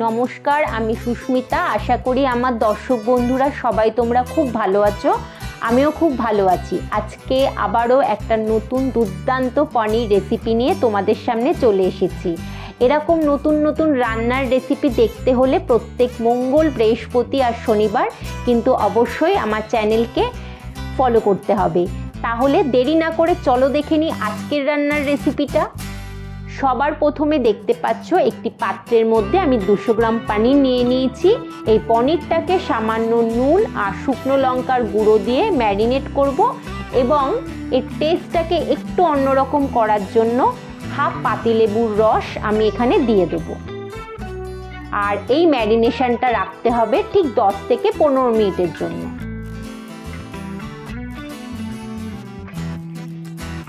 নমস্কার, আমি সুস্মিতা। আশা করি আমার দর্শক বন্ধুরা সবাই তোমরা খুব ভালো আছো। আমিও খুব ভালো আছি। আজকে আবারও একটা নতুন দুর্দান্ত পনির রেসিপি নিয়ে তোমাদের সামনে চলে এসেছি। এরকম নতুন নতুন রান্নার রেসিপি দেখতে হলে প্রত্যেক মঙ্গল, বৃহস্পতি আর শনিবার কিন্তু অবশ্যই আমার চ্যানেলকে ফলো করতে হবে। তাহলে দেরি না করে চলো দেখে নিই আজকের রান্নার রেসিপিটা। সবার প্রথমে দেখতে পাচ্ছ একটি পাত্রের মধ্যে আমি 200 গ্রাম পনির নিয়ে নিয়েছি। এই পনিরটাকে সামান্য নুন আর শুকনো লঙ্কার গুঁড়ো দিয়ে ম্যারিনেট করব এবং এর টেস্টটাকে একটু অন্যরকম করার জন্য হাফ পাতিলেবুর রস আমি এখানে দিয়ে দেবো। আর এই ম্যারিনেশনটা রাখতে হবে ঠিক 10 থেকে 15 মিনিটের জন্য।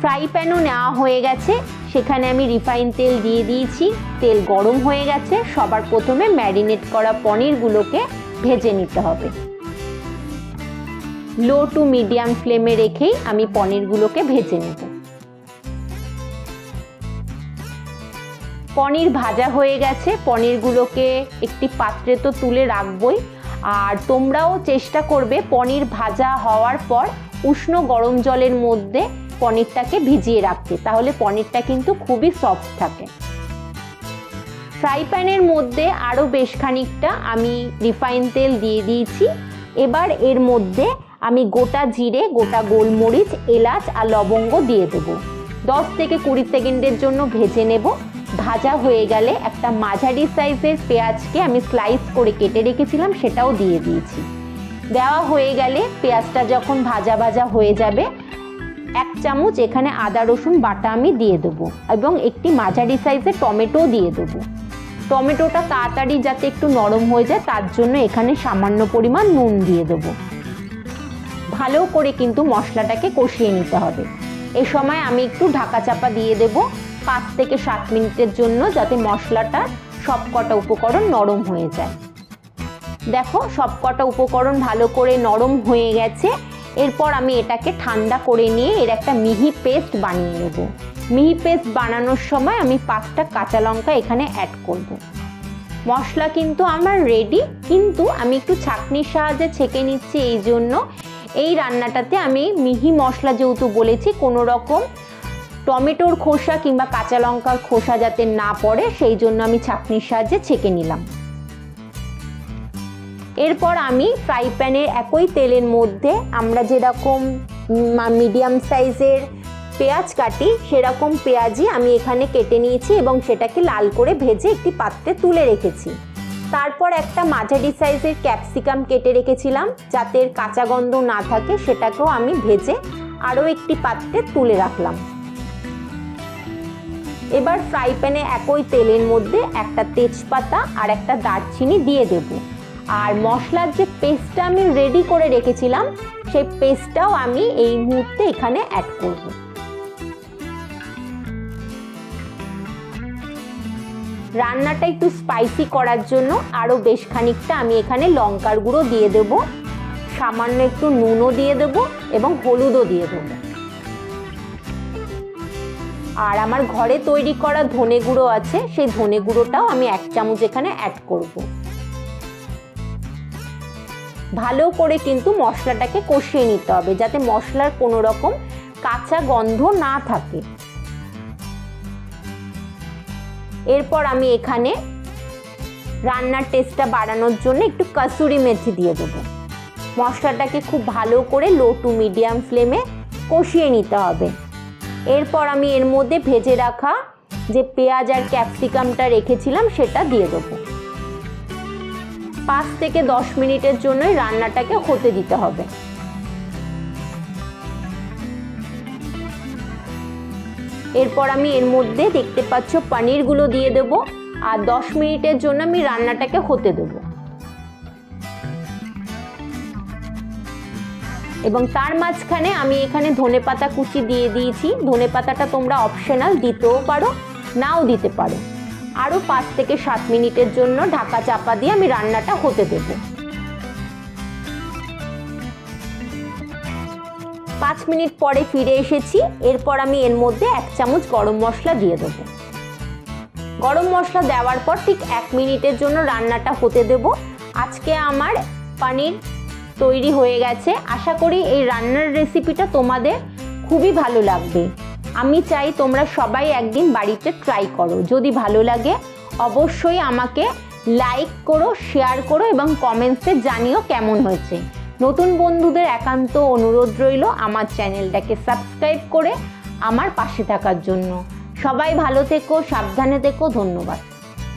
ফ্রাই প্যানও নেওয়া হয়ে গেছে, সেখানে আমি রিফাইন তেল দিয়ে দিয়েছি। তেল গরম হয়ে গেছে। সবার প্রথমে ম্যারিনেট করা পনিরগুলোকে ভেজে নিতে হবে। লো টু মিডিয়াম ফ্লেমে রেখেই আমি পনিরগুলোকে ভেজে নেব। পনির ভাজা হয়ে গেছে। পনিরগুলোকে একটি পাত্রে তো তুলে রাখবই। আর তোমরাও চেষ্টা করবে পনির ভাজা হওয়ার পর উষ্ণ গরম জলের মধ্যে পনিরটাকে ভিজিয়ে রাখতে, তাহলে পনিরটা কিন্তু খুবই সফট থাকে। ফ্রাই প্যানের মধ্যে আরও বেশ খানিকটা আমি রিফাইন তেল দিয়ে দিয়েছি। এবার এর মধ্যে আমি গোটা জিরে, গোটা গোলমরিচ, এলাচ আর লবঙ্গ দিয়ে দেবো। 10 থেকে 20 সেকেন্ডের জন্য ভেজে নেব। ভাজা হয়ে গেলে একটা মাঝারি সাইজের পেঁয়াজকে আমি স্লাইস করে কেটে রেখেছিলাম, সেটাও দিয়ে দিয়েছি। দেওয়া হয়ে গেলে পেঁয়াজটা যখন ভাজা ভাজা হয়ে যাবে, 1 চামচ এখানে আদা রসুন বাটা আমি দিয়ে দেবো এবং একটি মাঝারি সাইজের টমেটো দিয়ে দেবো। টমেটোটা তাড়াতাড়ি যাতে একটু নরম হয়ে যায় তার জন্য এখানে সামান্য পরিমাণ নুন দিয়ে দেবো। ভালো করে কিন্তু মশলাটাকে কষিয়ে নিতে হবে। এ সময় আমি একটু ঢাকা চাপা দিয়ে দেবো 5 থেকে 7 মিনিটের জন্য, যাতে মশলাটা সবকটা উপকরণ নরম হয়ে যায়। দেখো সবকটা উপকরণ ভালো করে নরম হয়ে গেছে। এরপর আমি এটাকে ঠান্ডা করে নিয়ে এর একটা মিহি পেস্ট বানিয়ে নেব। মিহি পেস্ট বানানোর সময় আমি 5টা কাঁচা লঙ্কা এখানে অ্যাড করব। মশলা কিন্তু আমার রেডি, কিন্তু আমি একটু ছাঁকনির সাহায্যে ছেঁকে নিচ্ছি। এই জন্য এই রান্নাটাতে আমি মিহি মশলা যেহেতু বলেছি, কোনো রকম টমেটোর খোসা কিংবা কাঁচা লঙ্কার খোসা যাতে না পড়ে সেই জন্য আমি ছাঁকনির সাহায্যে ছেঁকে নিলাম। এরপর আমি ফ্রাই প্যানের একই তেলের মধ্যে আমরা যেরকম মিডিয়াম সাইজের পেঁয়াজ কাটি সেরকম পেঁয়াজই আমি এখানে কেটে নিয়েছি এবং সেটাকে লাল করে ভেজে একটি পাত্রে তুলে রেখেছি। তারপর একটা মাঝারি সাইজের ক্যাপসিকাম কেটে রেখেছিলাম, যাতে এর কাঁচা গন্ধ না থাকে, সেটাকেও আমি ভেজে আরও একটি পাত্রে তুলে রাখলাম। এবার ফ্রাই প্যানে একই তেলের মধ্যে একটা তেজপাতা আর একটা দারচিনি দিয়ে দেব। আর মশলার যে পেস্টটা আমি রেডি করে রেখেছিলাম সেই পেস্টটাও আমি এই মুহূর্তে এখানে অ্যাড করব। রান্নাটা একটু স্পাইসি করার জন্য আরও বেশ খানিকটা আমি এখানে লঙ্কার গুঁড়ো দিয়ে দেব, সামান্য একটু নুনও দিয়ে দেব এবং হলুদও দিয়ে দেব। আর আমার ঘরে তৈরি করা ধনে গুঁড়ো আছে, সেই ধনে গুঁড়োটাও আমি 1 চামচ এখানে অ্যাড করব। ভালো করে কিন্তু মশলাটাকে কষিয়ে নিতে হবে, যাতে মশলার কোনো রকম কাঁচা গন্ধ না থাকে। এরপর আমি এখানে রান্নার টেস্টটা বাড়ানোর জন্য একটু কাসুরি মেথি দিয়ে দেবো। মশলাটাকে খুব ভালো করে লো টু মিডিয়াম ফ্লেমে কষিয়ে নিতে হবে। এরপর আমি এর মধ্যে ভেজে রাখা যে পেঁয়াজ আর ক্যাপসিকামটা রেখেছিলাম সেটা দিয়ে দেবো। 5 থেকে 10 মিনিটের জন্যই রান্নাটাকে হতে দিতে হবে। এরপর আমি এর মধ্যে দেখতে পাচ্ছ পনিরগুলো দিয়ে দেব আর 10 মিনিটের জন্য আমি রান্নাটাকে হতে দেব। এবং তার মাঝখানে আমি এখানে ধনেপাতা কুচি দিয়ে দিয়েছি। ধনেপাতাটা তোমরা অপশনাল, দিতেও পারো নাও দিতে পারো। আরও 5 থেকে 7 মিনিটের জন্য ঢাকা চাপা দিয়ে আমি রান্নাটা হতে দেব। 5 মিনিট পরে ফিরে এসেছি। এরপর আমি এর মধ্যে 1 চামচ গরম মশলা দিয়ে দেবো। গরম মশলা দেওয়ার পর ঠিক 1 মিনিটের জন্য রান্নাটা হতে দেব। আজকে আমার পনির তৈরি হয়ে গেছে। আশা করি এই রান্নার রেসিপিটা তোমাদের খুবই ভালো লাগবে। আমি চাই তোমরা সবাই একদিন বাড়িতে ট্রাই করো। যদি ভালো লাগে অবশ্যই আমাকে লাইক করো, শেয়ার করো এবং কমেন্টসে জানিও কেমন হয়েছে। নতুন বন্ধুদের একান্ত অনুরোধ রইল আমার চ্যানেলটাকে সাবস্ক্রাইব করে আমার পাশে থাকার জন্য। সবাই ভালো থেকো, সাবধানে থেকো। ধন্যবাদ।